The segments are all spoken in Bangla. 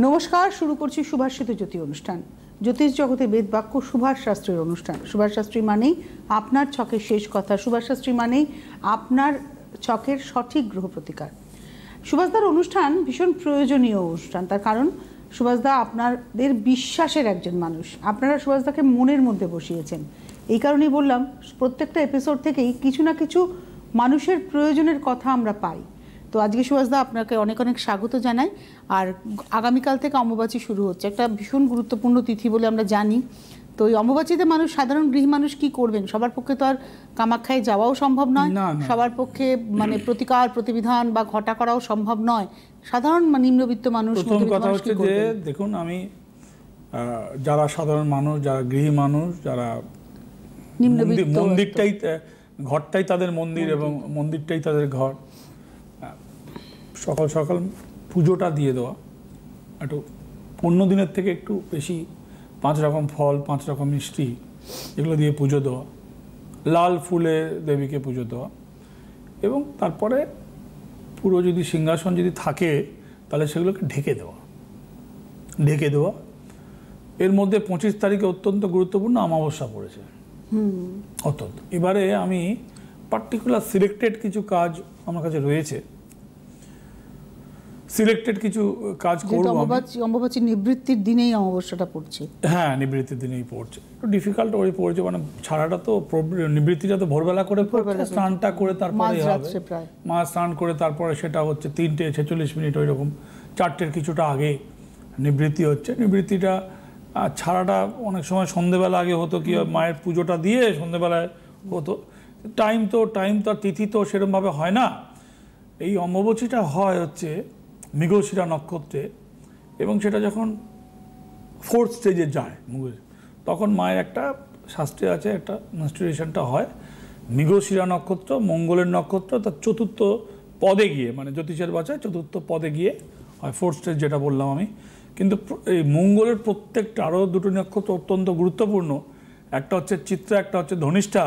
নমস্কার, শুরু করছি সুভাষিত জ্যোতি অনুষ্ঠান। জ্যোতিষ জগতে বেদ বাক্য সুভাষ শাস্ত্রীর অনুষ্ঠান। সুভাষ শাস্ত্রী মানেই আপনার ছকের শেষ কথা, সুভাষ শাস্ত্রী মানেই আপনার ছকের সঠিক গ্রহ প্রতিকার। সুভাষদার অনুষ্ঠান ভীষণ প্রয়োজনীয় অনুষ্ঠান, তার কারণ সুভাষদা আপনাদের বিশ্বাসের একজন মানুষ। আপনারা সুভাষদাকে মনের মধ্যে বসিয়েছেন। এই কারণেই বললাম, প্রত্যেকটা এপিসোড থেকেই কিছু না কিছু মানুষের প্রয়োজনের কথা আমরা পাই। তো আজকে সুভাষদা আপনাকে অনেক অনেক স্বাগত জানাই। আর আগামীকাল থেকে অমাবাস্যা শুরু হচ্ছে, একটা ভীষণ গুরুত্বপূর্ণ তিথি বলে আমরা জানি। তো এই অমাবাস্যাতে মানুষ, সাধারণ গৃহী মানুষ কি করবেন? সবার পক্ষে তো আর কামাখ্যায় যাওয়াও সম্ভব নয়, সবার পক্ষে মানে প্রতিকার প্রতিবিধান বা ঘটা করাও সম্ভব নয়। সাধারণ নিম্নবিত্ত মানুষ, প্রথম কথা হচ্ছে যে দেখুন, আমি যারা সাধারণ মানুষ, যারা গৃহী মানুষ, যারা নিম্নবিত্ত, মন্দিরটাই ঘরটাই তাদের মন্দির এবং মন্দিরটাই তাদের ঘর, সকাল সকাল পুজোটা দিয়ে দেওয়া, একটু অন্য দিনের থেকে একটু বেশি 5 রকম ফল, 5 রকম মিষ্টি, এগুলো দিয়ে পুজো দেওয়া, লাল ফুলে দেবীকে পুজো দেওয়া, এবং তারপরে পুরো যদি সিংহাসন যদি থাকে তাহলে সেগুলোকে ঢেকে দেওয়া। এর মধ্যে 25 তারিখে অত্যন্ত গুরুত্বপূর্ণ অমাবস্যা পড়েছে। অত্যন্ত এবারে আমি পার্টিকুলার সিলেক্টেড কিছু কাজ আমার কাছে রয়েছে, সিলেক্টেড কিছু কাজ করব। অমাবস্যা নিবৃত্তির দিনেই অমাবস্যাটা পড়ছে। হ্যাঁ, নিবৃত্তির দিনেই পড়ছে। একটু ডিফিকাল্ট করে পড়েছে, মানে ছাড়াটা তো নিবৃত্তিটা তো ভোরবেলা করে স্নানটা করে তারপরে হবে, মা স্নান করে তারপরে সেটা হচ্ছে 3:46 ওই রকম, 4টের কিছুটা আগে নিবৃত্তি হচ্ছে। নিবৃত্তিটা ছাড়াটা অনেক সময় সন্ধেবেলা আগে হতো, কি মায়ের পুজোটা দিয়ে সন্ধেবেলায় হতো। টাইম তো আর তিথি তো সেরকমভাবে হয় না। এই অমাবস্যাটা হয় হচ্ছে মৃগশিরা নক্ষত্রে, এবং সেটা যখন 4th স্টেজে যায় তখন মায়ের একটা শাস্ত্রে আছে, একটা মেনস্ট্রুয়েশনটা হয় মৃগশিরা নক্ষত্র, মঙ্গলের নক্ষত্র, তার 4র্থ পদে গিয়ে, মানে জ্যোতিষের ভাষায় 4র্থ পদে গিয়ে হয় 4th স্টেজ, যেটা বললাম আমি। কিন্তু এই মঙ্গলের প্রত্যেকটা, আরও 2টো নক্ষত্র অত্যন্ত গুরুত্বপূর্ণ, একটা হচ্ছে চিত্রা, একটা হচ্ছে ধনিষ্ঠা।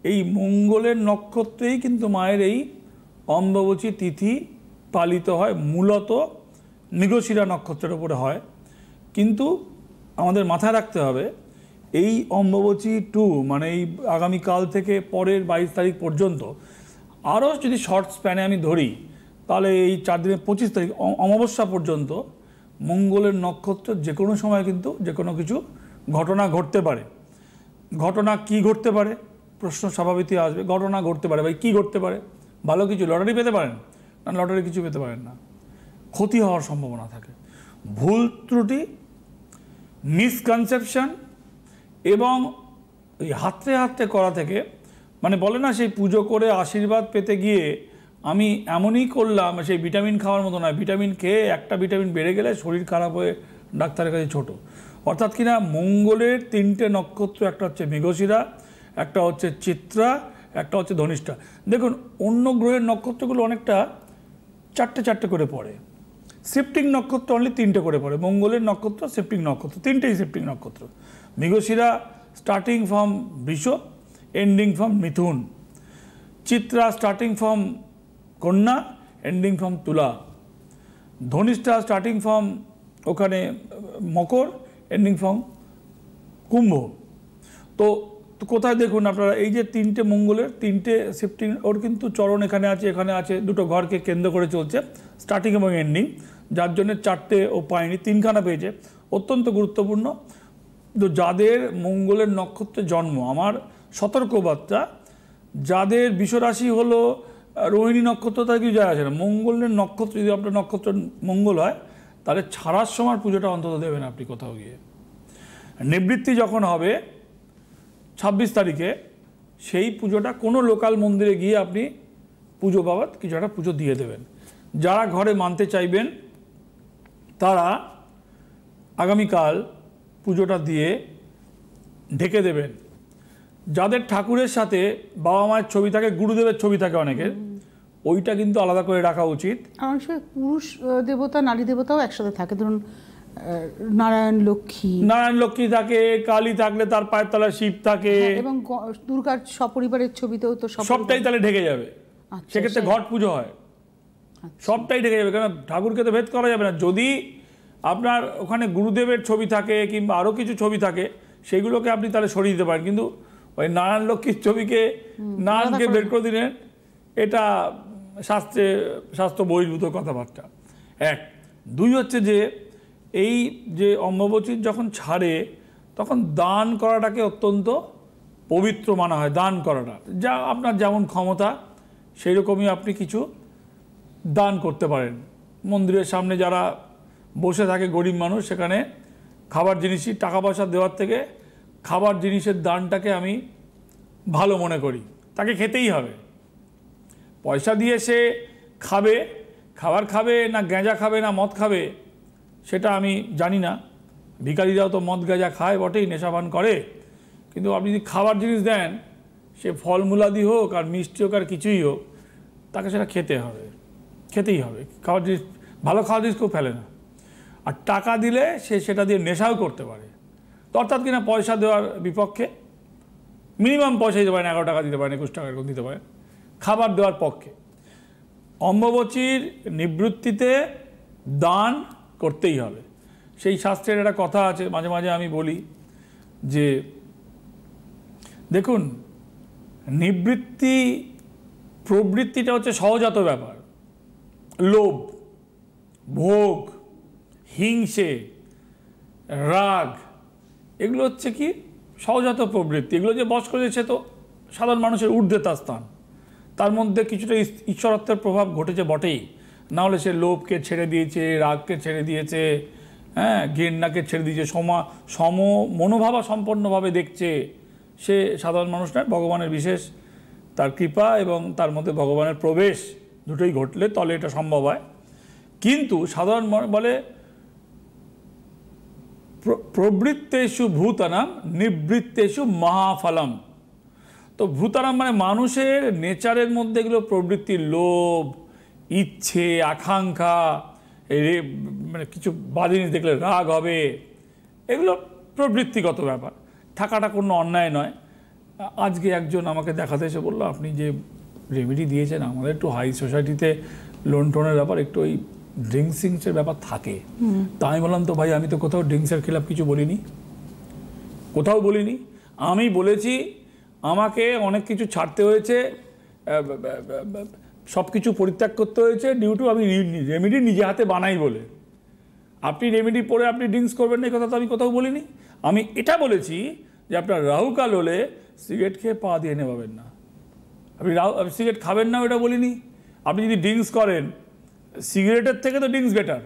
এই মঙ্গলের নক্ষত্রেই কিন্তু মায়ের এই অম্বুবাচী তিথি পালিত হয়, মূলত মৃগশিরা নক্ষত্রের উপরে হয়। কিন্তু আমাদের মাথায় রাখতে হবে, এই অম্বুবাচী 2 মানে এই আগামীকাল থেকে পরের 22 তারিখ পর্যন্ত, আরও যদি শর্ট স্প্যানে আমি ধরি, তাহলে এই 4 দিনের 25 তারিখ অমাবস্যা পর্যন্ত মঙ্গলের নক্ষত্র যে কোনো সময় কিন্তু যে কোনো কিছু ঘটনা ঘটতে পারে। ঘটনা কি ঘটতে পারে? প্রশ্ন স্বাভাবিকই আসবে। ঘটনা ঘটতে পারে, ভাই কী ঘটতে পারে? ভালো কিছু, লটারি পেতে পারেন না, লটারি কিছু পেতে পারেন না, ক্ষতি হওয়ার সম্ভাবনা থাকে, ভুল ত্রুটি, মিসকনসেপশন, এবং এই হাতে করা থেকে, মানে বলে না সেই পুজো করে আশীর্বাদ পেতে গিয়ে আমি এমনই করলাম, সেই ভিটামিন খাওয়ার মতো নয়, ভিটামিন খেয়ে একটা ভিটামিন বেড়ে গেলে শরীর খারাপ হয়ে ডাক্তারের কাছে ছোট। অর্থাৎ কিনা মঙ্গলের 3টে নক্ষত্র, একটা হচ্ছে মৃগশিরা, একটা হচ্ছে চিত্রা, একটা হচ্ছে ধনিষ্ঠা। দেখুন, অন্য গ্রহের নক্ষত্রগুলো অনেকটা 4টে করে পড়ে, শিফটিং নক্ষত্র অনলি 3টে করে পড়ে। মঙ্গলের নক্ষত্র শিফটিং নক্ষত্র, 3টেই শিফটিং নক্ষত্র। মৃগশিরা স্টার্টিং ফ্রম বৃষ, ending from Mithun. Chitra starting from কন্যা, এন্ডিং ফ্রম তুলা। ধনিষ্ঠা স্টার্টিং ফ্রম ওখানে মকর, এন্ডিং ফ্রম কুম্ভ। তো কোথায় দেখুন আপনারা, এই যে 3টে মঙ্গলের 3টে শিফটিং, ওর কিন্তু চরণ এখানে আছে, 2টো ঘরকে কেন্দ্র করে চলছে, স্টার্টিং এবং এন্ডিং, যার জন্য 4টে ও পায়নি, 3খানা পেয়েছে। অত্যন্ত গুরুত্বপূর্ণ। তো যাদের মঙ্গলের নক্ষত্রে জন্ম, আমার সতর্কবার্তা, যাদের বিশ্বরাশি হলো রোহিণী নক্ষত্র, তার কিছু যায় আসে না। মঙ্গলের নক্ষত্র, যদি আপনার নক্ষত্র মঙ্গল হয়, তাহলে ছাড়ার সময় পুজোটা অন্তত দেবেন আপনি কোথাও গিয়ে। নিবৃত্তি যখন হবে 26 তারিখে, সেই পুজোটা কোনো লোকাল মন্দিরে গিয়ে আপনি পুজো বাবদ কিছু একটা পুজো দিয়ে দেবেন। যারা ঘরে মানতে চাইবেন তারা আগামীকাল পুজোটা দিয়ে ঢেকে দেবেন। যাদের ঠাকুরের সাথে বাবা মায়ের ছবি থাকে, গুরুদেবের ছবি থাকে অনেকের, ওইটা কিন্তু আলাদা করে রাখা উচিত। অনেক সময় পুরুষ দেবতা, নারী দেবতাও একসাথে থাকে, ধরুন নারায়ণ লক্ষ্মী থাকে, কালী থাকলে তার পায়ের তলায় শিব থাকে, এবং দুর্গার সপরিবারের ছবিতেও তো সবটাই তাহলে ঢেকে যাবে। সেক্ষেত্রে ঘট পুজো হয়, সবটাই ঢেকে যাবে, কারণ ঠাকুরকে তো ভেদ করা যাবে না। যদি আপনার ওখানে গুরুদেবের ছবি থাকে কিংবা আরও কিছু ছবি থাকে, সেগুলোকে আপনি তাহলে সরিয়ে দিতে পারেন। কিন্তু ওই নারায়ণ লক্ষ্মীর ছবিকে নারায়ণকে বের করে দিলেন, এটা শাস্ত্র বহির্ভূত কথাবার্তা। এক। দুই হচ্ছে যে এই যে অম্বুবাচী যখন ছাড়ে তখন দান করাটাকে অত্যন্ত পবিত্র মানা হয়। দান করাটা, যা আপনার যেমন ক্ষমতা সেই রকমই আপনি কিছু দান করতে পারেন। মন্দিরের সামনে যারা বসে থাকে গরিব মানুষ, সেখানে খাবার জিনিসই, টাকা পয়সা দেওয়ার থেকে খাবার জিনিসের দানটাকে আমি ভালো মনে করি। তাকে খেতেই হবে। পয়সা দিয়ে সে খাবে, খাবার খাবে না গাঁজা খাবে না মদ খাবে সেটা আমি জানি না। ভিখারিরাও তো মদ গাঁজা খায় বটেই, নেশাপান করে। কিন্তু আপনি যদি খাবার জিনিস দেন, সে ফলমূলাদি হোক আর মিষ্টি হোক আর কিছুই হোক, তাকে সেটা খেতে হবে, খেতেই হবে। খাবার জিনিস, ভালো খাওয়ার জিনিস কেউ ফেলে না। আর টাকা দিলে সে সেটা দিয়ে নেশাও করতে পারে। তো অর্থাৎ কিনা পয়সা দেওয়ার বিপক্ষে, মিনিমাম পয়সা দিতে পারেন, 11 টাকা দিতে পারেন, 21 টাকা এরকম দিতে পারেন, খাবার দেওয়ার পক্ষে। অম্বুবাচীর নিবৃত্তিতে দান করতেই হবে। সেই শাস্ত্রের একটা কথা আছে, মাঝে মাঝে আমি বলি যে দেখুন, নিবৃত্তি প্রবৃত্তিটা হচ্ছে সহজাত ব্যাপার। লোভ, ভোগ, হিংসে, রাগ, এগুলো হচ্ছে কি সহজাত প্রবৃত্তি। এগুলো যে বশ করেছে তো সাধারণ মানুষের ঊর্ধ্বে তার স্থান। তার মধ্যে কিছুটা ঈশ্বরত্বের প্রভাব ঘটেছে বটেই, না হলে সে লোভকে ছেড়ে দিয়েছে, রাগকে ছেড়ে দিয়েছে, হ্যাঁ, ঘৃণাকে ছেড়ে দিয়েছে, সম মনোভাবা সম্পন্নভাবে দেখছে। সে সাধারণ মানুষ নয়, ভগবানের বিশেষ তার কৃপা এবং তার মধ্যে ভগবানের প্রবেশ দুটোই ঘটলে তলে এটা সম্ভব হয়। কিন্তু সাধারণ বলে প্রবৃত্তেষু ভূতানাম নিবৃত্তেষু মহাফলম। তো ভূতানাম মানে মানুষের নেচারের মধ্যে এগুলো প্রবৃত্তির, লোভ, ইচ্ছে, আকাঙ্ক্ষা, মানে কিছু বাজে জিনিস দেখলে রাগ হবে, এগুলো প্রবৃত্তিগত ব্যাপার। থাকাটা কোনো অন্যায় নয়। আজকে একজন আমাকে দেখাতে এসে বললো, আপনি যে রেমেডি দিয়েছেন, আমাদের একটু হাই সোসাইটিতে লোন টোনের ব্যাপার, একটু ওই ড্রিঙ্কসিংসের ব্যাপার থাকে। তা আমি বললাম, তো ভাই আমি তো কোথাও ড্রিঙ্কসের খিলাফ কিছু বলিনি, কোথাও বলিনি। আমি বলেছি আমাকে অনেক কিছু ছাড়তে হয়েছে, সব কিছু পরিত্যাগ করতে হয়েছে ডিউ টু আমি রেমেডি নিজে হাতে বানাই বলে। আপনি রেমেডি পরে আপনি ড্রিঙ্কস করবেন না, এই কথা তো আমি কোথাও বলিনি। আমি এটা বলেছি যে আপনার রাহুকাল হলে সিগারেট খেয়ে পা দিয়ে নেবাবেন না। আপনি সিগারেট খাবেন না, ওটা বলিনি। আপনি যদি ড্রিঙ্কস করেন, সিগারেটের থেকে তো ড্রিঙ্কস বেটার,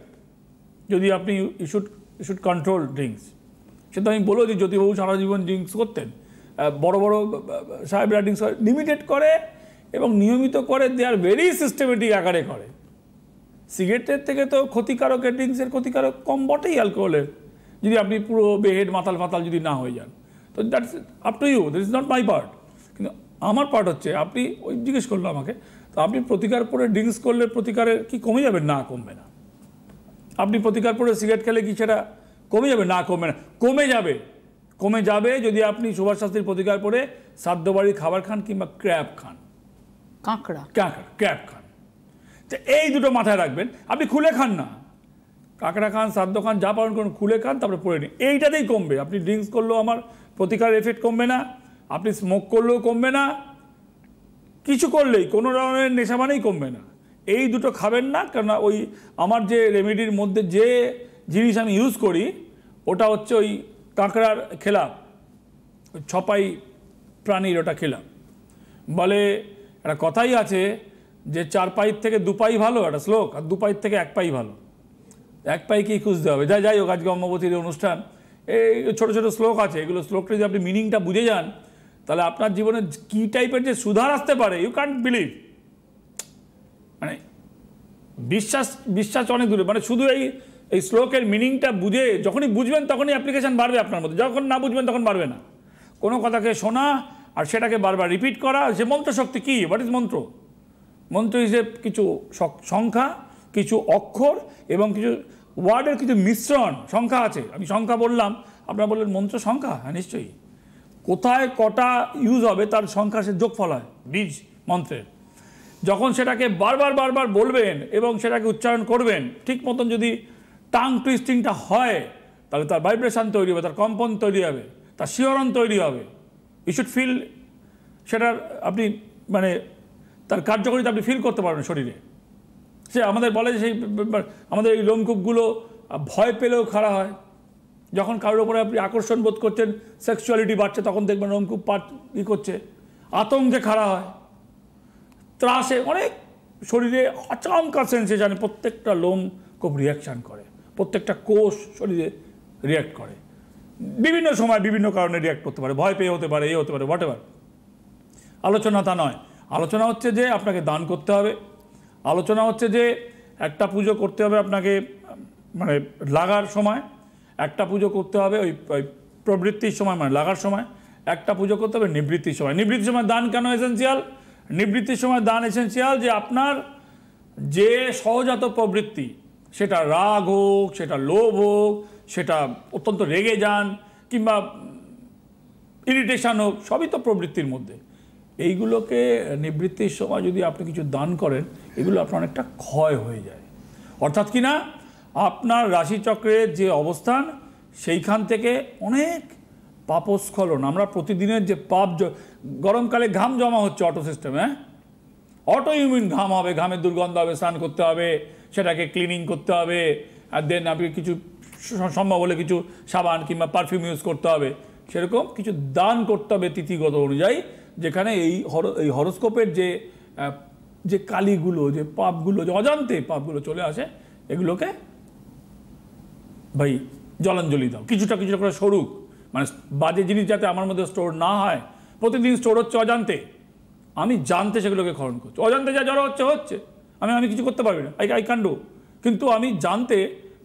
যদি আপনি ইউ শুড কন্ট্রোল ড্রিঙ্কস। সেটা আমি বলবো যে জ্যোতিবাবু সারা জীবন ড্রিঙ্কস করতেন, বড় বড় সাহেবরা ড্রিঙ্কস করে, লিমিটেড করে এবং নিয়মিত করে, দে আর ভেরি সিস্টেমেটিক আকারে করে। সিগারেটের থেকে তো ক্ষতিকারক, ড্রিঙ্কসের ক্ষতিকারক কম বটেই অ্যালকোহলের, যদি আপনি পুরো বেহেড মাতাল ফাতাল যদি না হয়ে যান। তো that's up to you, that is not my part. কিন্তু আমার পার্ট হচ্ছে, আপনি ওই জিজ্ঞেস করলো আমাকে, তো আপনি প্রতিকার করে ড্রিঙ্কস করলে প্রতিকারের কি কমে যাবে? না, কমবে না। আপনি প্রতিকার করে সিগারেট খেলে কি সেটা কমে যাবে? না, কমবে না। কমে যাবে যদি আপনি সুভাষ শাস্ত্রীর প্রতিকার করে শ্রাদ্ধ বাড়ির খাবার খান কিংবা ক্র্যাব খান, ক্র্যাব খান। তো এই দুটো মাথায় রাখবেন। আপনি খুলে খান না, কাঁকড়া খান, শ্রাদ্ধ খান, যা পালন করুন, খুলে খান, তারপরে পরে নিন, এইটাতেই কমবে। আপনি ড্রিঙ্কস করলেও আমার প্রতিকার এফেক্ট কমবে না, আপনি স্মোক করলেও কমবে না, কিছু করলেই কোনো ধরনের নেশা মানেই কমবে না। এই দুটো খাবেন না, কেননা ওই আমার যে রেমেডির মধ্যে যে জিনিস আমি ইউজ করি ওটা হচ্ছে ওই কাঁকড়ার খেলাপ, ওই ছপাই প্রাণীর ওটা খেলাপ। বলে একটা কথাই আছে যে 4 পায়ের থেকে 2 পাই ভালো, একটা শ্লোক, আর 2 পায়ের থেকে 1 পাই ভালো। 1 পাইকেই খুঁজতে হবে। যাই হোক, আজকে অম্বুবাচীর অনুষ্ঠান, এই ছোটো ছোটো শ্লোক আছে, এগুলো শ্লোকটা যদি আপনি মিনিংটা বুঝে যান, তাহলে আপনার জীবনে কী টাইপের যে সুধার আসতে পারে, ইউ ক্যান্ট বিলিভ। মানে বিশ্বাস অনেক দূরে। মানে শুধু এই শ্লোকের মিনিংটা বুঝে যখনই বুঝবেন তখনই অ্যাপ্লিকেশান বাড়বে আপনার মধ্যে, যখন না বুঝবেন তখন বাড়বে না। কোনো কথাকে শোনা আর সেটাকে বারবার রিপিট করা, যে মন্ত্রশক্তি কী, হোয়াট ইজ মন্ত্র? মন্ত্র হিসেবে কিছু সংখ্যা, কিছু অক্ষর এবং কিছু ওয়ার্ডের কিছু মিশ্রণ। সংখ্যা আছে, আমি সংখ্যা বললাম, আপনারা বললেন মন্ত্র সংখ্যা, হ্যাঁ নিশ্চয়ই। কোথায় কটা ইউজ হবে তার সংখ্যা সে যোগফল হয় বীজ মন্ত্রের। যখন সেটাকে বারবার বলবেন এবং সেটাকে উচ্চারণ করবেন, ঠিক মতন যদি টাং টুইস্টিংটা হয়, তাহলে তার ভাইব্রেশন তৈরি হবে, তার কম্পন তৈরি হবে, তার শিহরণ তৈরি হবে। ইউ শুড ফিল, সেটার আপনি মানে তার কার্যকারিতা আপনি ফিল করতে পারবেন শরীরে। সে আমাদের বলে যে সেই আমাদের এই লোমকূপগুলো ভয় পেলেও খাড়া হয়। যখন কারোর উপরে আপনি আকর্ষণ বোধ করছেন, সেক্সুয়ালিটি বাড়ছে, তখন দেখবেন লোমকূপ ই করছে, আতঙ্কে খাড়া হয়, ত্রাসে, অনেক শরীরে আচমকা সেন্সেশনে প্রত্যেকটা লোমকূপ রিয়াকশান করে, প্রত্যেকটা কোষ শরীরে রিয়াক্ট করে, বিভিন্ন সময় বিভিন্ন কারণে রিয়াক্ট করতে পারে, ভয় পেয়ে হতে পারে, এই হতে পারে, হোয়াট এভার। আলোচনা তা নয়, আলোচনা হচ্ছে যে আপনাকে দান করতে হবে, আলোচনা হচ্ছে যে একটা পুজো করতে হবে আপনাকে মানে লাগার সময়, একটা পুজো করতে হবে ওই প্রবৃত্তির সময় মানে লাগার সময়, একটা পুজো করতে হবে নিবৃত্তির সময়। নিবৃত্তির সময় দান কেন এসেন্সিয়াল? নিবৃত্তির সময় দান এসেন্সিয়াল যে আপনার যে সহজাত প্রবৃত্তি, সেটা রাগ হোক, সেটা লোভ হোক, সেটা অত্যন্ত রেগে যান কিংবা ইরিটেশন হোক, সবই তো প্রবৃত্তির মধ্যে। এইগুলোকে নিবৃত্তির সময় যদি আপনি কিছু দান করেন, এগুলো আপনার অনেকটা ক্ষয় হয়ে যায়। অর্থাৎ কি না, আপনার রাশিচক্রের যে অবস্থান, সেইখান থেকে অনেক পাপস্খলন, আমরা প্রতিদিনের যে পাপ, গরমকালে ঘাম জমা হচ্ছে অটো সিস্টেমে, অটো ইমিউন ঘাম হবে, ঘামের দুর্গন্ধ হবে, স্নান করতে হবে, সেটাকে ক্লিনিং করতে হবে, আর দেন আপনি কিছু সম্ভব হলে কিছু সাবান কিংবা পারফিউম ইউজ করতে হবে, সেরকম কিছু দান করতে হবে তিথিগত অনুযায়ী, যেখানে এই হরোস্কোপের যে কালিগুলো, যে পাপগুলো, যে অজান্তে পাপগুলো চলে আসে, এগুলোকে ভাই জলাঞ্জলি দাও, কিছুটা কিছুটা করে সরুক, মানে বাজে জিনিস যাতে আমার মধ্যে স্টোর না হয়। প্রতিদিন স্টোর হচ্ছে অজান্তে, আমি জানতে সেগুলোকে খরণ করছি, অজান্তে যা জড়ো হচ্ছে আমি কিছু করতে পারবি না, আই ক্যান ডু, কিন্তু আমি জানতে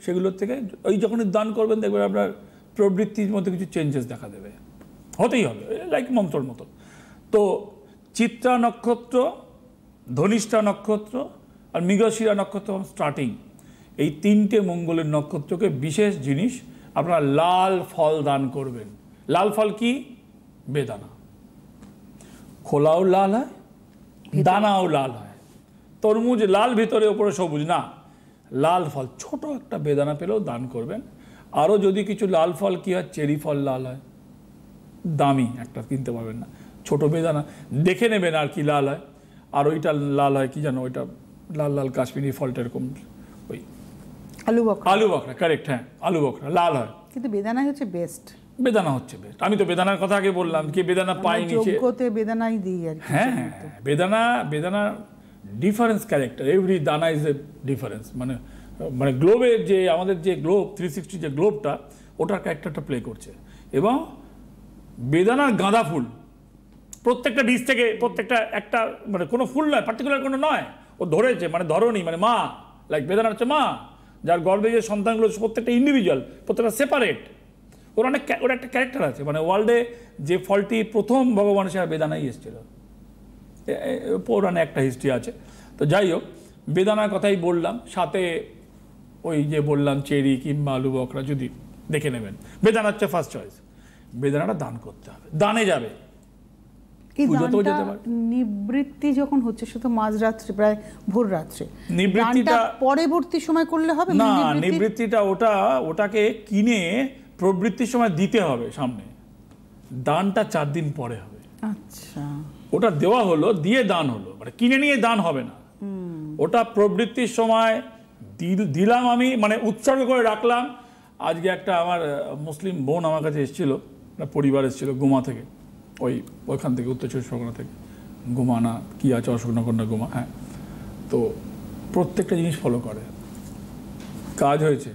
সেগুলোর থেকে ওই যখনই দান করবেন দেখবেন আপনার প্রবৃত্তির মধ্যে কিছু চেঞ্জেস দেখা দেবে, হতেই হবে, লাইক মন্ত্রর মতো। তো চিত্রা নক্ষত্র, ধনিষ্ঠা নক্ষত্র আর মৃগশিরা নক্ষত্র স্টার্টিং, এই তিনটে মঙ্গলের নক্ষত্রকে বিশেষ জিনিস আপনারা লাল ফল দান করবেন। লাল ফল কি? বেদানা। খোলাও লাল হয়, দানাও লাল হয়। তরমুজ লাল ভিতরে ওপরে সবুজ না, লাল ফল, ছোট একটা বেদানা পেলেও দান করবেন। আরও যদি কিছু লাল ফল কি হয়, চেরি ফল লাল হয়, দামি, একটা কিনতে পারবেন না, ছোট বেদানা দেখে নেবেন আর কি লাল হয়। আর ওইটা লাল হয় কি জানো, ওইটা লাল লাল কাশ্মীরি ফলটা এরকম, ওই আলু বকরা, কারেক্ট, হ্যাঁ আলু বকরা লাল হয়, কিন্তু বেদানাই হচ্ছে বেস্ট। বেদানা হচ্ছে বেস্ট। আমি তো বেদানার কথা আগে বললাম, কি বেদানা পাই নিচে, বেদানাই দিই আর কি। হ্যাঁ, বেদানা ডিফারেন্স ক্যারেক্টার, এভরি দানা ইজ এ ডিফারেন্স, মানে গ্লোবের যে আমাদের যে গ্লোব 360 যে গ্লোবটা, ওটার ক্যারেক্টারটা প্লে করছে। এবং বেদানার গাঁদা ফুল প্রত্যেকটা বীজ থেকে, প্রত্যেকটা একটা মানে কোনো ফুল নয়, পার্টিকুলার কোনো নয়, ও ধরেছে মানে ধরনী, মানে মা, লাইক বেদানা হচ্ছে মা, যার গর্ভে যে সন্তানগুলো প্রত্যেকটা ইন্ডিভিজুয়াল, প্রত্যেকটা সেপারেট, ওর একটা ক্যারেক্টার আছে। মানে ওয়ার্ল্ডে যে ফলটি প্রথম ভগবানের সেটা বেদানাই এসেছিল, পৌরাণে একটা হিস্ট্রি আছে। তো যাই হোক, বেদানার কথাই বললাম, সাথে ওই যে বললাম চেরি কিংবা আলু বকরা যদি দেখে নেবেন, বেদানা হচ্ছে ফার্স্ট চয়েস। বেদানাটা দান করতে হবে, দানে যাবে। নিবৃত্তি যখন হচ্ছে শুধু মাঝরাত্রে, প্রায় ভোর রাত্রে, নিবৃত্তিটা পরবর্তী সময় করলে হবে না, নিবৃত্তিটা ওটাকে কিনে প্রবৃত্তির সময় দিতে হবে সামনে, দানটা 4 দিন পরে হবে। আচ্ছা, ওটা দেওয়া হলো, দিয়ে দান হলো, মানে কিনে নিয়ে দান হবে না, ওটা প্রবৃত্তির সময় দিলাম আমি, মানে উৎসর্গ করে রাখলাম। আজকে একটা আমার মুসলিম বোন আমার কাছে এসেছিল, পরিবার এসেছিল গুমা থেকে, ওইখান থেকে উত্তর 24 পরগনা থেকে, গুমা না কি আছে, অশোকনগর না গুমা, হ্যাঁ। তো প্রত্যেকটা জিনিস ফলো করে, কাজ হয়েছে,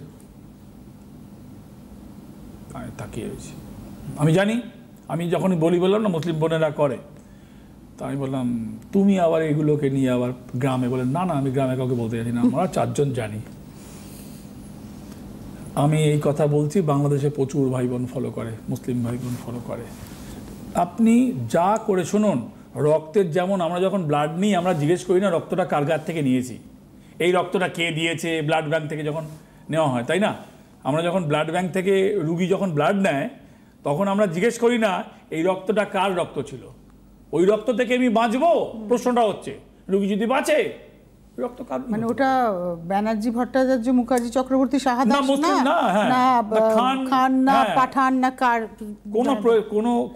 তাকিয়ে রয়েছে। আমি জানি, আমি যখনই বললাম না মুসলিম বোনেরা করে, তা আমি বললাম তুমি আবার এগুলোকে নিয়ে আবার গ্রামে, বলেন না আমি গ্রামে কাউকে বলতে যাচ্ছি না, আমরা 4 জন জানি। আমি এই কথা বলছি, বাংলাদেশে প্রচুর ভাই বোন ফলো করে, মুসলিম ভাই বোন ফলো করে। আপনি যা করে শুনুন, রক্তের যেমন আমরা যখন ব্লাড নিই, আমরা জিজ্ঞেস করি না রক্তটা কার গাছ থেকে নিয়েছি, এই রক্তটা কে দিয়েছে, ব্লাড ব্যাংক থেকে যখন নেওয়া হয়, তাই না? আমরা যখন ব্লাড ব্যাংক থেকে রুগী যখন ব্লাড নেয়, তখন আমরা জিজ্ঞেস করি না এই রক্তটা কার রক্ত ছিল, ওই রক্ত থেকে আমি বাঁচবো, প্রশ্নটা হচ্ছে। রুগী যদি বাঁচে রক্ত কারণ মানে ওটা ব্যানার্জি ভট্টাচার্য মুখার্জি চক্রবর্তী শাহাদাস না, না খান না, পাঠান না, কার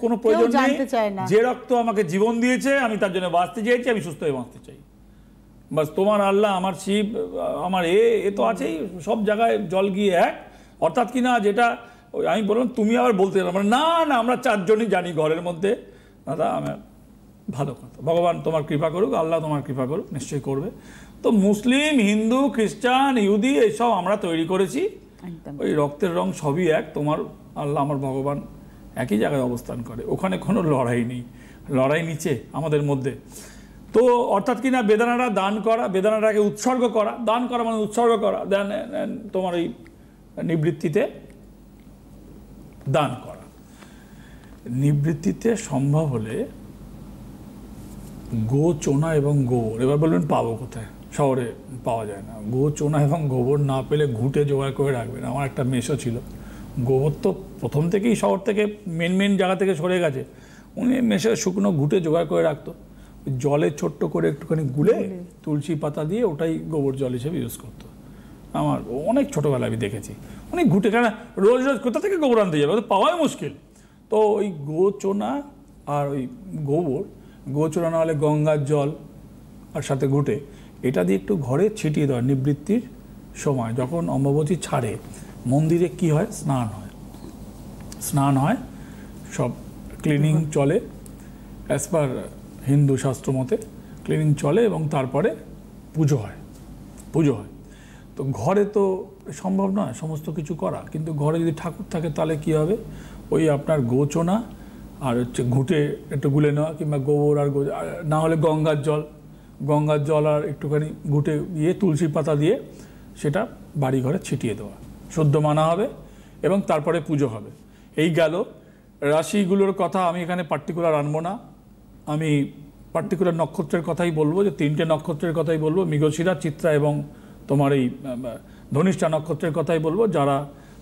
কোনো প্রয়োজন জানতে চায় না। যে রক্ত আমাকে জীবন দিয়েছে, আমি তার জন্য বাঁচতে চাইছি, আমি সুস্থ হয়ে বাঁচতে চাই। বাস তোমার আল্লাহ, আমার শিব, আমার এ তো আছেই, সব জায়গায় জল গিয়ে এক। অর্থাৎ কি না, যেটা আমি বললাম, তুমি আবার বলতে মানে না না আমরা চারজনই জানি ঘরের মধ্যে। দাদা আমার ভালো কথা, ভগবান তোমার কৃপা করুক, আল্লাহ তোমার কৃপা করুক, নিশ্চয়ই করবে। তো মুসলিম, হিন্দু, খ্রিস্টান, ইহুদি এইসব আমরা তৈরি করেছি, ওই রক্তের রং সবই এক। তোমার আল্লাহ আমার ভগবান একই জায়গায় অবস্থান করে, ওখানে কোনো লড়াই নেই, লড়াই নিচে আমাদের মধ্যে। তো অর্থাৎ কি না, বেদানাটা দান করা, বেদানাটাকে উৎসর্গ করা, দান করা মানে উৎসর্গ করা, দেন তোমার এই নিবৃত্তিতে দান করা। নিবৃত্তিতে সম্ভব হলে গো চোনা এবং গোবর, এবার বলবেন পাবো কোথায়, শহরে পাওয়া যায় না। গো চোনা এবং গোবর না পেলে ঘুঁটে জোগাড় করে রাখবেন। আমার একটা মেসো ছিল, গোবর তো প্রথম থেকেই শহর থেকে মেন জায়গা থেকে সরে গেছে, উনি মেসে শুকনো ঘুঁটে জোগাড় করে রাখতো, জলে ছোট্ট করে একটুখানি গুলে তুলসী পাতা দিয়ে ওটাই গোবর জল হিসেবে ইউজ করতো। আমার অনেক ছোটোবেলায় আমি দেখেছি, উনি ঘুঁটে, কেন রোজ রোজ কোথা থেকে গোবর আনতে যাবে, পাওয়াই মুশকিল। তো ওই গো চোনা আর ওই গোবর, গোচূর্ণ না হলে গঙ্গার জল আর সাথে ঘুটে, এটা দিয়ে একটু ঘরে ছিটিয়ে দেওয়া নিবৃত্তির সময়। যখন অম্বুবাচী ছাড়ে মন্দিরে কি হয়, স্নান হয়, সব ক্লিনিং চলে, অ্যাজ পার হিন্দু শাস্ত্র মতে ক্লিনিং চলে, এবং তারপরে পুজো হয়। তো ঘরে তো সম্ভব নয় সমস্ত কিছু করা, কিন্তু ঘরে যদি ঠাকুর থাকে তাহলে কি হবে, ওই আপনার গোচনা আর হচ্ছে ঘুঁটে একটু গুলে নেওয়া, কিংবা গোবর আর না হলে গঙ্গার জল আর একটুখানি ঘুঁটে দিয়ে তুলসী পাতা দিয়ে সেটা বাড়ি ঘরে ছিটিয়ে দেওয়া, শুদ্ধ মানা হবে, এবং তারপরে পুজো হবে। এই গেল রাশিগুলোর কথা। আমি এখানে পার্টিকুলার আনবো না, আমি পার্টিকুলার নক্ষত্রের কথাই বলবো, যে 3টে নক্ষত্রের কথাই বলবো, মৃগশিরা, চিত্রা এবং তোমার এই ধনিষ্ঠা নক্ষত্রের কথাই বলবো। যারা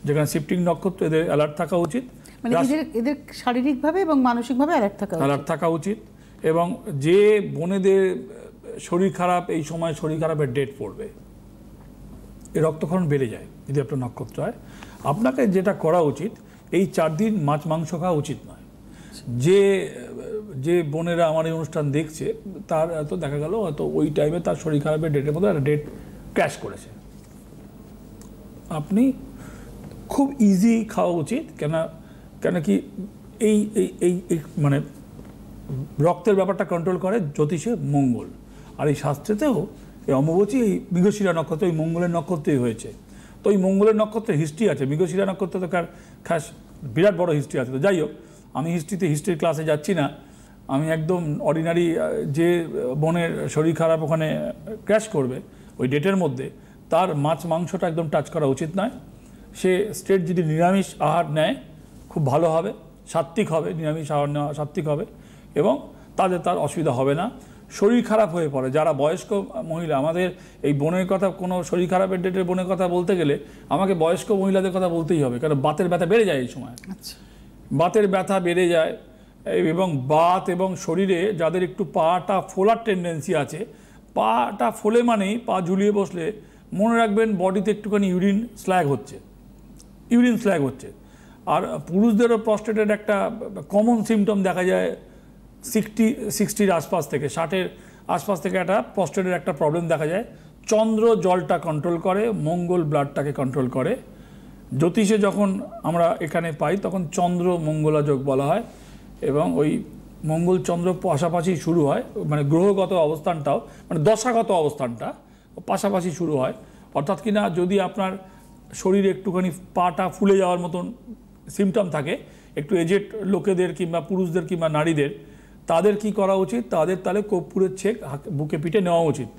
যেখানে শিফটিং নক্ষত্র, এদের অ্যালার্ট থাকা উচিত, মানে এদের শারীরিকভাবে এবং মানসিকভাবে অ্যালার্ট থাকা উচিত। এবং যে বোনেদের শরীর খারাপ, এই সময় শরীর খারাপের ডেট পড়বে, এই রক্তক্ষরণ বেড়ে যায় যদি আপনার নক্ষত্র হয়। আপনাকে যেটা করা উচিত, এই 4 দিন মাছ মাংস খাওয়া উচিত নয়। যে বোনেরা আমার এই অনুষ্ঠান দেখছে, তার হয়তো দেখা গেল হয়তো ওই টাইমে তার শরীর খারাপের ডেটের মধ্যে একটা ডেট ক্র্যাশ করেছে, আপনি খুব ইজি খাওয়া উচিত। কেন কি এই মানে রক্তের ব্যাপারটা কন্ট্রোল করে জ্যোতিষে মঙ্গল, আর এই শাস্ত্রেতেও এই অম্বুবাচী এই মৃগশিরা নক্ষত্র এই মঙ্গলের নক্ষত্রেই হয়েছে। তো এই মঙ্গলের নক্ষত্রের হিস্ট্রি আছে, মৃগশিরা নক্ষত্রে তো খাস বিরাট বড় হিস্ট্রি আছে। তো যাই হোক, আমি হিস্ট্রির ক্লাসে যাচ্ছি না, আমি একদম অর্ডিনারি যে বোনের শরীর খারাপ ওখানে ক্র্যাশ করবে ওই ডেটের মধ্যে, তার মাছ মাংসটা একদম টাচ করা উচিত নয়। সে স্ট্রেট যদি নিরামিষ আহার নেয় খুব ভালো হবে, সাত্ত্বিক হবে, নিরামিষ আহার নেওয়া সাত্ত্বিক হবে, এবং তার অসুবিধা হবে না। শরীর খারাপ হয়ে পড়ে যারা বয়স্ক মহিলা, আমাদের এই বোনের কথা, কোনো শরীর খারাপের ডেটের বোনের কথা বলতে গেলে আমাকে বয়স্ক মহিলাদের কথা বলতেই হবে, কারণ বাতের ব্যথা বেড়ে যায় এই সময়। বাতের ব্যথা বেড়ে যায়, এবং বাত এবং শরীরে যাদের একটু পাটা ফোলার টেন্ডেন্সি আছে, পাটা ফোলে মানেই পা ঝুলিয়ে বসলে মনে রাখবেন বডিতে একটুখানি ইউরিন স্ল্যাগ হচ্ছে। আর পুরুষদেরও প্রস্টেটের একটা কমন সিমটম দেখা যায় 60-র আশপাশ থেকে, 60-এর আশপাশ থেকে একটা প্রস্টেটের একটা প্রবলেম দেখা যায়। চন্দ্র জলটা কন্ট্রোল করে, মঙ্গল ব্লাডটাকে কন্ট্রোল করে। জ্যোতিষে যখন আমরা এখানে পাই তখন চন্দ্র মঙ্গলা যোগ বলা হয়, এবং ওই মঙ্গল চন্দ্র পাশাপাশি শুরু হয়, মানে গ্রহগত অবস্থানটাও, মানে দশাগত অবস্থানটা পাশাপাশি শুরু হয়। অর্থাৎ কিনা যদি আপনার শরীরে একটুখানি পাটা ফুলে যাওয়ার মতন সিমটম থাকে, একটু এজেড লোকেদের কিংবা পুরুষদের কিংবা নারীদের, তাদের কি করা উচিত, তাদের তাহলে কর্পূরের ছেক বুকে পিঠে নেওয়া উচিত,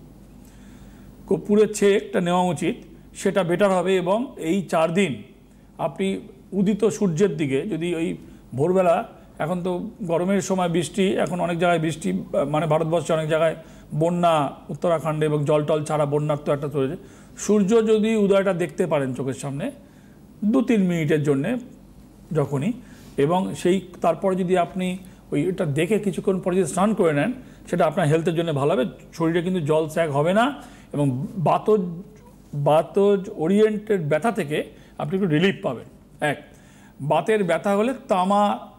কর্পূরের ছেকটা নেওয়া উচিত, সেটা বেটার হবে। এবং এই 4 দিন আপনি উদিত সূর্যের দিকে, যদি ওই ভোরবেলা, এখন তো গরমের সময় বৃষ্টি, এখন অনেক জায়গায় বৃষ্টি, মানে ভারতবর্ষে অনেক জায়গায় বন্যা, উত্তরাখণ্ডে, এবং জল টল ছাড়া বন্যার তো একটা চলেছে। সূর্য যদি উদয়টা দেখতে পারেন চোখের সামনে 2-3 মিনিটের জন্যে যখনই, এবং তারপরে যদি আপনি ওইটা দেখে কিছুক্ষণ পরে যদি স্নান করে নেন, সেটা আপনার হেলথের জন্য ভালো হবে। শরীরে কিন্তু জল স্যাগ হবে না, এবং বাতজ ওরিয়েন্টেড ব্যথা থেকে আপনি একটু রিলিফ পাবেন। এক, বাতের ব্যথা হলে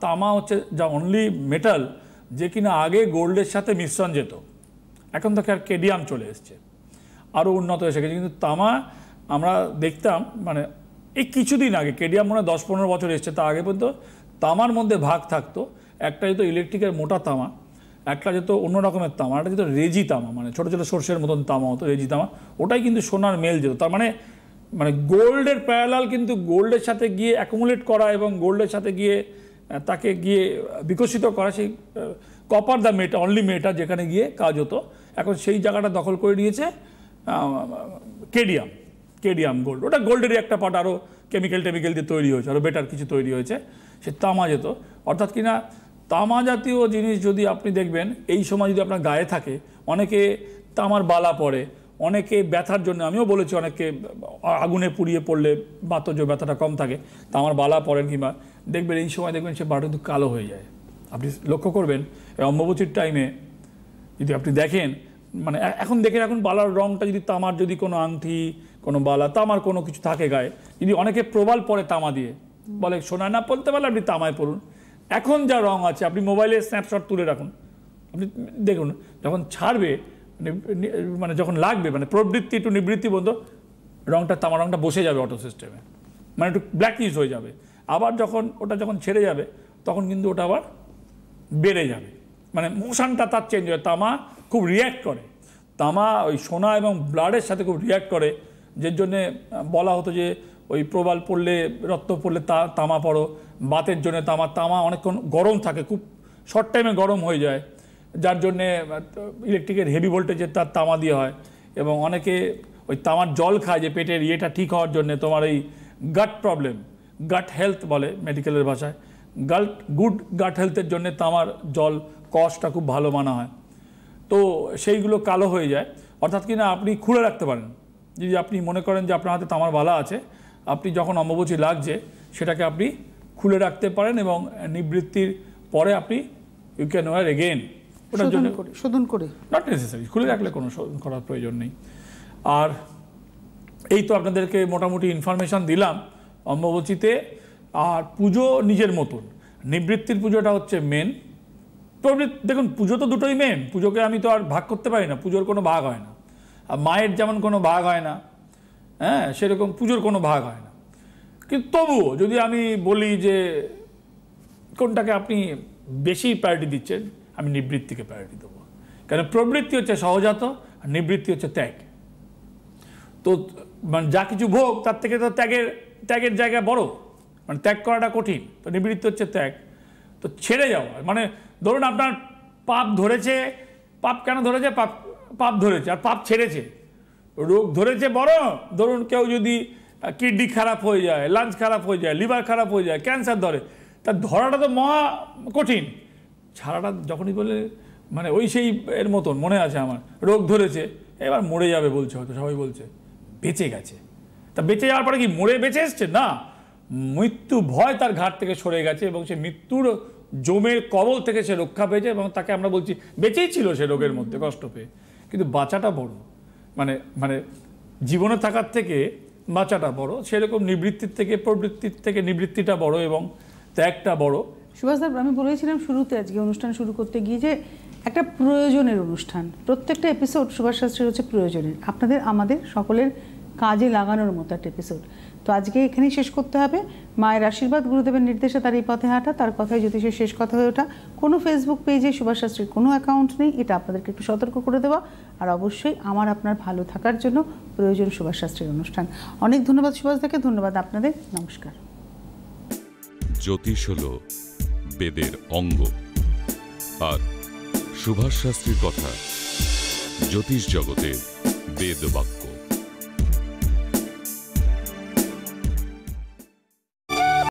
তামা হচ্ছে যা অনলি মেটাল যে কিনা আগে গোল্ডের সাথে মিশ্রণ যেত, এখন তো আর কেডিয়াম চলে এসছে, আরও উন্নত এসে গেছে। কিন্তু তামা আমরা দেখতাম মানে এই কিছুদিন আগে, কেডিয়াম মনে হয় 10-15 বছর এসছে, তা আগে পর্যন্ত তামার মধ্যে ভাগ থাকতো। একটা যেত ইলেকট্রিকের মোটা তামা, একটা যেত অন্য রকমের তামা, একটা যেত রেজি তামা, মানে ছোটো ছোটো সর্ষের মতন তামা হতো, রেজি তামা, ওটাই কিন্তু সোনার মেল যেত। তার মানে গোল্ডের প্যারালাল কিন্তু গোল্ডের সাথে গিয়ে অ্যাকুমুলেট করা এবং গোল্ডের সাথে গিয়ে তাকে গিয়ে বিকশিত করা, সেই কপার দ্য মেটা অনলি মেটা যেখানে গিয়ে কাজ হতো, এখন সেই জায়গাটা দখল করে নিয়েছে কেডিয়াম গোল্ড। ওটা গোল্ডেরই একটা পার্ট, আরও কেমিক্যাল দিয়ে তৈরি হয়েছে, আরও বেটার কিছু তৈরি হয়েছে, সে তামা যেত। অর্থাৎ কিনা তামা জাতীয় জিনিস যদি আপনি দেখবেন এই সময় যদি আপনার গায়ে থাকে, অনেকে তামার বালা পরে, অনেকে ব্যথার জন্য, আমিও বলেছি অনেকে আগুনে পুড়িয়ে পড়লে বাতজ ব্যথাটা কম থাকে, তামার বালা পরেন, কিংবা দেখবেন এই সময় দেখবেন সে বাটা কিন্তু কালো হয়ে যায়। আপনি লক্ষ্য করবেন অম্বুবাচীর টাইমে যদি আপনি দেখেন, মানে এখন দেখেন এখন বালার রঙটা যদি তামার, যদি কোনো আংটি, কোনো বালা, তামার কোনো কিছু থাকে গায়ে, যদি অনেকে প্রবাল পরে তামা দিয়ে, বলে সোনায় না পড়তে পারলে আপনি তামায় পড়ুন। এখন যা রং আছে, আপনি মোবাইলে স্ন্যাপশট তুলে রাখুন, আপনি দেখুন যখন ছাড়বে, মানে যখন লাগবে, মানে প্রবৃত্তি একটু নিবৃত্তি বন্ধ, রংটা তামা রংটা বসে যাবে অটো সিস্টেমে, মানে একটু ব্ল্যাকিশ হয়ে যাবে। আবার যখন ছেড়ে যাবে তখন কিন্তু ওটা আবার বেড়ে যাবে, মানে মোশনটা তার চেঞ্জ হয়। তামা খুব রিয়্যাক্ট করে, তামা ওই সোনা এবং ব্লাডের সাথে খুব রিয়্যাক্ট করে, যে জন্যে বলা হতো যে ওই প্রবাল পড়লে, রক্ত পড়লে তামা পড়ো, বাতের জন্য তামা অনেকক্ষণ গরম থাকে, খুব শর্ট টাইমে গরম হয়ে যায়, যার জন্যে ইলেকট্রিকের হেভি ভোল্টেজের তার তামা দিয়ে হয়। এবং অনেকে ওই তামার জল খায় যে পেটের ইয়েটা ঠিক হওয়ার জন্য, তোমার এই গাট প্রবলেম, গাট হেলথ বলে মেডিকেলের ভাষায়, গুড গাট হেলথের জন্য তামার জল কষটা খুব ভালো মানা হয়। তো সেইগুলো কালো হয়ে যায়। অর্থাৎ কিনা আপনি খুলে রাখতে পারেন, যদি আপনি মনে করেন যে আপনার হাতে তামার বালা আছে, আপনি যখন অম্বুবাচী লাগছে সেটাকে আপনি খুলে রাখতে পারেন, এবং নিবৃত্তির পরে আপনি ইউ ক্যান ওয়ার এগেন, ওটার জন্য শোধন করে, নট নেসেসারি, খুলে রাখলে কোনো শোধন করার প্রয়োজন নেই। আর এই তো আপনাদেরকে মোটামুটি ইনফরমেশান দিলাম অম্বুবাচীতে। আর পুজো নিজের মতন, নিবৃত্তির পুজোটা হচ্ছে মেন। দেখুন পুজো তো দুটোই মেন, পুজোকে আমি তো আর ভাগ করতে পারি না, পুজোর কোনো ভাগ হয় না। আর মায়ের যেমন কোনো ভাগ হয় না, হ্যাঁ, সেরকম পুজোর কোনো ভাগ হয় না। কিন্তু তবুও যদি আমি বলি যে কোনটাকে আপনি বেশি প্রায়োরিটি দিচ্ছেন, আমি নিবৃত্তিকে প্রায়োরিটি দেবো। কারণ প্রবৃত্তি হচ্ছে সহজাত, আর নিবৃত্তি হচ্ছে ত্যাগ। তো মানে যা কিছু ভোগ, তার থেকে তো ত্যাগের জায়গা বড়, মানে ত্যাগ করাটা কঠিন। তো নিবৃত্তি হচ্ছে ত্যাগ। তো ছেড়ে যাওয়া, মানে ধরুন আপনার পাপ ধরেছে, পাপ কেন ধরেছে, পাপ ধরেছে আর পাপ ছেড়েছে। রোগ ধরেছে বড়, ধরুন কেউ যদি কিডনি খারাপ হয়ে যায়, লাঞ্চ খারাপ হয়ে যায়, লিভার খারাপ হয়ে যায়, ক্যান্সার ধরে, তার ধরাটা তো মহা কঠিন, ছাড়াটা যখনই বলে মানে ওই সেই এর মতন। মনে আছে আমার, রোগ ধরেছে, এবার মরে যাবে বলছে, হয়তো সবাই বলছে, বেঁচে গেছে। তা বেঁচে যাওয়ার পরে কি মরে বেঁচে এসছে? না, মৃত্যু ভয় তার ঘাট থেকে সরে গেছে, এবং সে মৃত্যুর জমের কবল থেকে সে রক্ষা পেয়েছে, এবং তাকে আমরা বলছি বেঁচেই ছিল সে রোগের মধ্যে কষ্ট পেয়ে। কিন্তু বাঁচাটা বড়, মানে জীবনে থাকার থেকে বাঁচাটা বড়। সেরকম নিবৃত্তির থেকে, প্রবৃত্তির থেকে নিবৃত্তিটা বড়, এবং ত্যাগটা বড়। সুভাষদা, আমি বলেছিলাম শুরুতে আজকে অনুষ্ঠান শুরু করতে গিয়ে যে একটা প্রয়োজনের অনুষ্ঠান, প্রত্যেকটা এপিসোড সুভাষ শাস্ত্রীর হচ্ছে প্রয়োজনের, আপনাদের আমাদের সকলের কাজে লাগানোর মতো একটা এপিসোড। তো আজকে এখানেই শেষ করতে হবে। মায়ের আশীর্বাদ, গুরুদেবের নির্দেশে তার এই পথে হাঁটা, তার কথায় জ্যোতিষের শেষ কথা হয়ে ওঠা। কোনো ফেসবুক পেজে সুভাষ শাস্ত্রীর কোনো অ্যাকাউন্ট নেই, এটা আপনাদেরকে একটু সতর্ক করে দেওয়া। আর অবশ্যই আমার আপনার ভালো থাকার জন্য প্রয়োজন সুভাষ শাস্ত্রীর অনুষ্ঠান। অনেক ধন্যবাদ সুভাষদাকে, ধন্যবাদ আপনাদের, নমস্কার। জ্যোতিষ হল বেদের অঙ্গ, আর সুভাষ শাস্ত্রীর কথা জ্যোতিষ জগতের বেদ বাক্য।